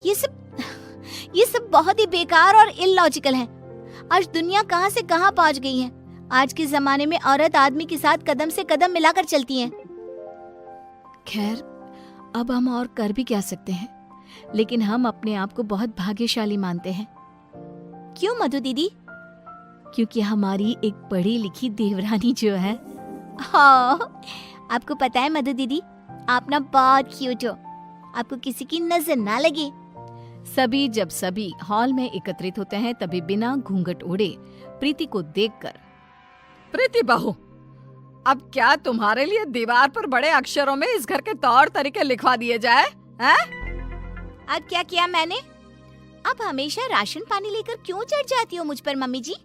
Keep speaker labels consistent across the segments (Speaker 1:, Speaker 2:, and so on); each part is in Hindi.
Speaker 1: ये सब बहुत ही बेकार और इलॉजिकल है। आज दुनिया कहां से कहां पहुंच गई है। आज के जमाने में औरत आदमी के साथ कदम से कदम मिलाकर चलती हैं। खैर, अब हम और कर भी क्या सकते हैं, लेकिन हम अपने आप को बहुत भाग्यशाली मानते हैं। क्यों मधु दीदी? क्योंकि हमारी एक पढ़ी लिखी देवरानी जो है। हाँ, आपको पता है मधु दीदी, आप ना बहुत क्यूट हो, आपको किसी की नजर ना लगे। जब सभी हॉल में एकत्रित होते हैं तभी बिना घूंघट ओढ़े प्रीति को देखकर,
Speaker 2: प्रीति बहू, अब क्या तुम्हारे लिए दीवार पर बड़े अक्षरों में इस घर के तौर तरीके लिखवा दिए जाए?
Speaker 1: अब क्या किया मैंने? अब हमेशा राशन पानी लेकर क्यों चढ़ जाती हो मुझ पर mummy ji?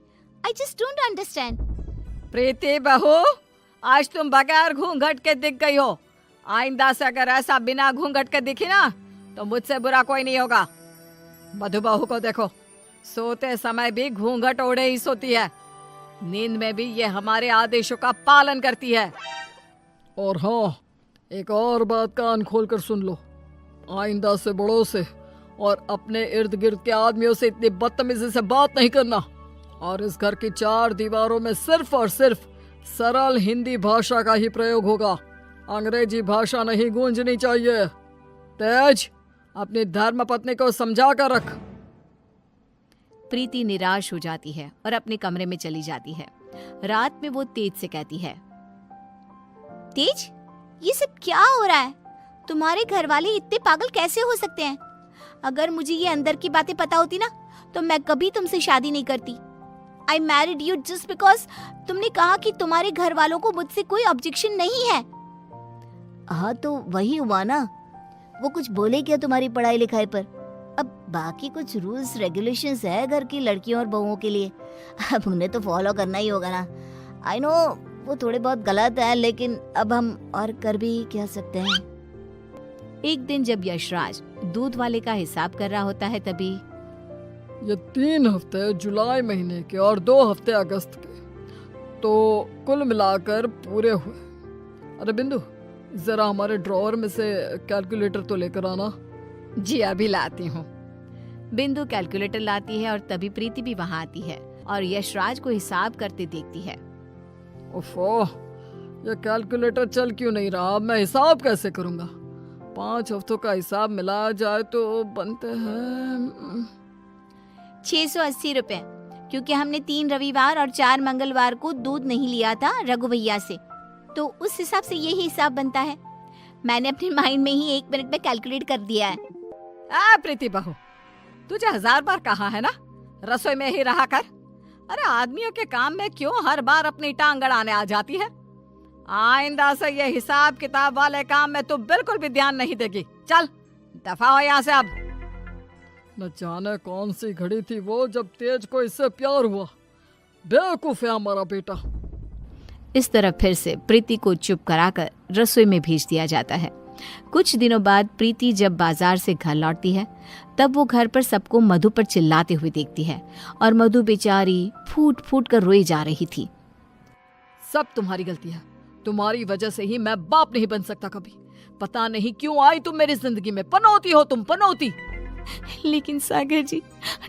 Speaker 1: I just don't understand.
Speaker 2: Preeti बहू, आज तुम बगैर घूंघट के दिख गई हो। आइंदा से अगर ऐसा बिना घूंघट के दिखी ना तो मुझसे बुरा कोई नहीं होगा। मधु बहू को देखो, सोते समय भी घूंघट ओढ़े ही सोती है, नींद में भी ये हमारे आदेशों का पालन करती है।
Speaker 3: और हाँ, एक और बात कान खोलकर सुन लो, आइंदा से बड़ों से और अपने इर्द गिर्द के आदमियों से इतनी बदतमीजी से बात नहीं करना। और इस घर की 4 दीवारों में सिर्फ और सिर्फ सरल हिंदी भाषा का ही प्रयोग होगा, अंग्रेजी भाषा नहीं गूंजनी चाहिए। तेज, अपनी धर्म पत्नी को समझा कर रख।
Speaker 1: प्रीति निराश हो जाती है और अपने कमरे में चली जाती है। रात में वो तेज से कहती है, तेज, ये सब क्या हो रहा है? तुम्हारे घर वाले इतने पागल कैसे हो सकते हैं? अगर मुझे ये अंदर की बातें पता होती ना तो मैं कभी तुमसे शादी नहीं करती। I married you just because तुमने कहा कि तुम्हारे घर वालों को मुझसे कोई ऑब्जेक्शन नहीं है। हाँ तो वही हुआ ना, वो कुछ बोले क्या तुम्हारी पढ़ाई लिखाई पर? अब बाकी कुछ रूल्स रेगुलेशंस है घर की लड़कियों और बहुओं के लिए, अब उन्हें तो फॉलो करना ही होगा ना। आई नो वो थोड़े बहुत गलत है, लेकिन अब हम और कर भी क्या सकते हैं। एक दिन जब यशराज दूध वाले का हिसाब कर रहा होता है तभी
Speaker 3: ये 3 हफ्ते जुलाई महीने के और 2 हफ्ते अगस्त के, तो कुल मिलाकर पूरे हुए। अरे बिंदु, जरा हमारे ड्रॉअर में से कैलकुलेटर तो लेकर आना।
Speaker 2: जी अभी लाती हूँ।
Speaker 1: बिंदु कैलकुलेटर लाती है और तभी प्रीति भी वहाँ आती है और यशराज को हिसाब करते देखती है।
Speaker 3: ओफो, ये कैलकुलेटर चल क्यों नहीं रहा? मैं हिसाब कैसे करूँगा? 5 हफ्तों का हिसाब मिलाया जाए तो बनते हैं
Speaker 1: 680 रुपए, क्योंकि हमने 3 रविवार और 4 मंगलवार को दूध नहीं लिया था रघु भैया से, तो उस हिसाब से यही हिसाब बनता है। मैंने अपने माइंड में ही 1 मिनट में कैलकुलेट कर दिया है।
Speaker 2: प्रीति बहू, तुझे 1000 बार कहा है ना, रसोई में ही रहा कर। अरे आदमियों के काम में क्यों हर बार अपनी टांग अड़ाने आ जाती है? आइंदा से ये हिसाब किताब वाले काम में तू बिल्कुल भी ध्यान नहीं देगी। चल दफा हो यहाँ से अब।
Speaker 3: न जाने कौन सी घड़ी थी वो जब तेज को इससे प्यार हुआ। बेवकूफ है हमारा बेटा।
Speaker 1: इस तरह फिर से प्रीति को चुप कराकर रसोई में भेज दिया जाता है। कुछ दिनों बाद प्रीति जब बाजार से घर लौटती है तब वो घर पर सबको मधु पर चिल्लाते हुए देखती है और मधु बेचारी फूट फूट कर रोई जा रही थी।
Speaker 2: सब तुम्हारी गलती है, तुम्हारी वजह से ही मैं बाप नहीं बन सकता कभी। पता नहीं क्यों आई तुम मेरी जिंदगी में, पनौती हो तुम, पनौती।
Speaker 1: लेकिन सागर जी,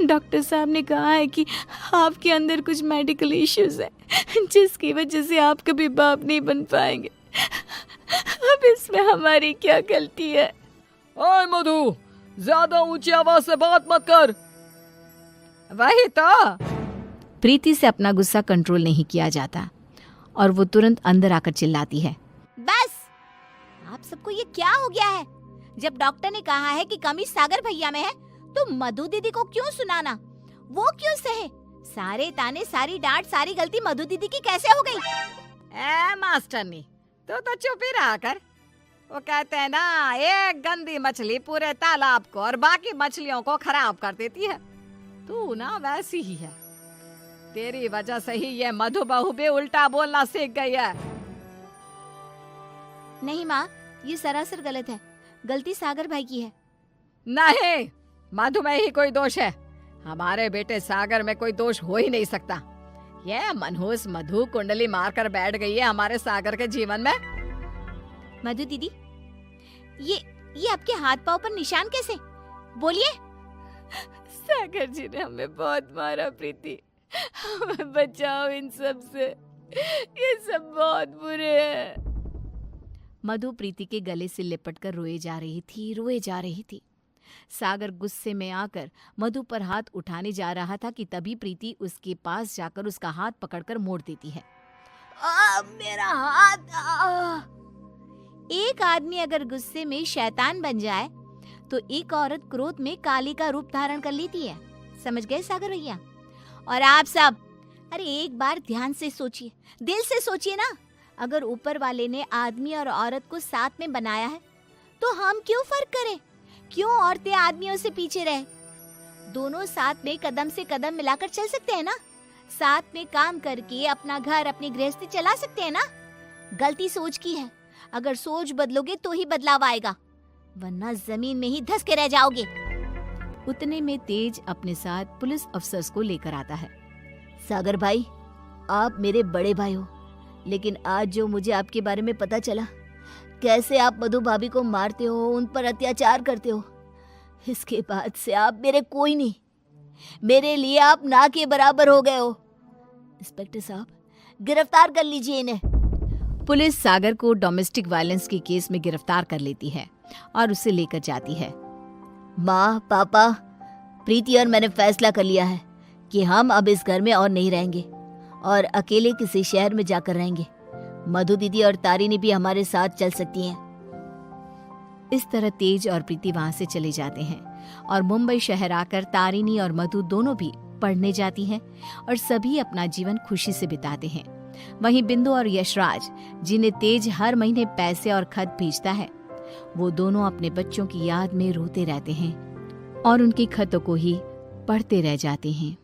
Speaker 1: डॉक्टर साहब ने कहा है कि आपके अंदर कुछ मेडिकल इश्यूज है जिसकी वजह से आप कभी बाप नहीं बन पाएंगे। अब इसमें हमारी क्या गलती है?
Speaker 3: ओए मधु, ज्यादा ऊंची आवाज से बात मत कर।
Speaker 2: वही तो।
Speaker 1: प्रीति से अपना गुस्सा कंट्रोल नहीं किया जाता और वो तुरंत अंदर आकर चिल्लाती है, बस आप सबको ये क्या हो गया है? जब डॉक्टर ने कहा है कि कमी सागर भैया में है तो मधु दीदी को क्यों सुनाना? वो क्यों सहे? सारे ताने, सारी डांट, सारी गलती मधु दीदी की कैसे हो गई?
Speaker 2: मास्टरनी, तो चुप ही रहा कर। वो कहते हैं ना, एक गंदी मछली पूरे तालाब को और बाकी मछलियों को खराब कर देती है। तू ना वैसी ही है। तेरी वजह से ही ये मधु बहू भी उल्टा बोलना सीख गई है।
Speaker 1: नहीं माँ, ये सरासर गलत है। गलती सागर भाई की है।
Speaker 2: नहीं, मधु में ही कोई दोष है। हमारे बेटे सागर में कोई दोष हो ही नहीं सकता। ये मनहूस मधु कुंडली मारकर बैठ गई है हमारे सागर के जीवन में।
Speaker 1: मधु दीदी, ये आपके हाथ पांव पर निशान कैसे? बोलिए।
Speaker 2: सागर जी ने हमें बहुत मारा प्रीति, हमें बचाओ इन सब से, ये सब बहुत बुरे हैं।
Speaker 1: मधु प्रीति के गले से लिपटकर रोए जा रही थी। सागर गुस्से में आकर मधु पर हाथ उठाने जा रहा था कि तभी प्रीति उसके पास जाकर उसका हाथ पकड़कर मोड़ देती है।
Speaker 2: मेरा हाथ।
Speaker 1: एक आदमी अगर गुस्से में शैतान बन जाए तो एक औरत क्रोध में काली का रूप धारण कर लेती है। समझ गए सागर भैया? और आप सब, अरे एक बार ध्यान से सोचिए, दिल से सोचिए ना, अगर ऊपर वाले ने आदमी और औरत को साथ में बनाया है तो हम क्यों फर्क करें? क्यों औरतें आदमियों से पीछे रहे? दोनों साथ में कदम से कदम मिलाकर चल सकते हैं ना, साथ में काम करके अपना घर, अपनी गृहस्थी चला सकते हैं ना। गलती सोच की है, अगर सोच बदलोगे तो ही बदलाव आएगा, वरना जमीन में ही धंस के रह जाओगे। उतने में तेज अपने साथ पुलिस अफसर्स को लेकर आता है। सागर भाई, आप मेरे बड़े भाई हो, लेकिन आज जो मुझे आपके बारे में पता चला, कैसे आप मधु भाभी को मारते हो, उन पर अत्याचार करते हो, इसके बाद से आप मेरे कोई नहीं, मेरे लिए आप ना के बराबर हो गए हो। इंस्पेक्टर साहब, गिरफ्तार कर लीजिए इन्हें। पुलिस सागर को डोमेस्टिक वायलेंस के केस में गिरफ्तार कर लेती है और उसे लेकर जाती है। माँ, पापा, प्रीति और मैंने फैसला कर लिया है कि हम अब इस घर में और नहीं रहेंगे और अकेले किसी शहर में जाकर रहेंगे। मधु दीदी और तारिनी भी हमारे साथ चल सकती हैं। इस तरह तेज और प्रीति वहां से चले जाते हैं और मुंबई शहर आकर तारिनी और मधु दोनों भी पढ़ने जाती हैं और सभी अपना जीवन खुशी से बिताते हैं। वहीं बिंदु और यशराज, जिन्हें तेज हर महीने पैसे और खत भेजता है, वो दोनों अपने बच्चों की याद में रोते रहते हैं और उनकी खतों को ही पढ़ते रह जाते हैं।